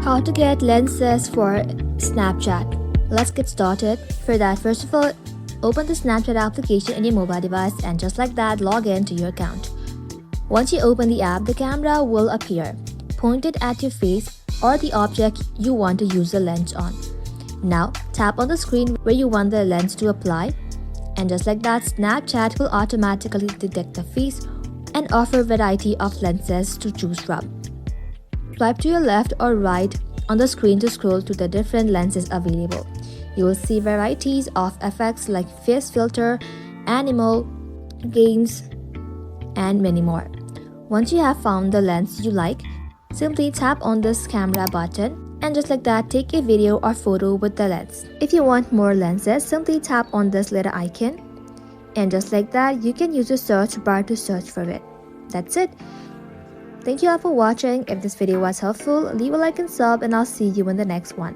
How to get lenses for Snapchat. Let's get started. For that, first of all, open the Snapchat application in your mobile device and just like that, log in to your account. Once you open the app, the camera will appear, pointed at your face or the object you want to use the lens on. Now, tap on the screen where you want the lens to apply, and just like that, Snapchat will automatically detect the face and offer a variety of lenses to choose from. Swipe to your left or right on the screen to scroll to the different lenses available. You will see varieties of effects like face filter, animal, games, and many more. Once you have found the lens you like, simply tap on this camera button and just like that, take a video or photo with the lens. If you want more lenses, simply tap on this little icon and just like that, you can use the search bar to search for it. That's it. Thank you all for watching. If this video was helpful, leave a like and sub, and I'll see you in the next one.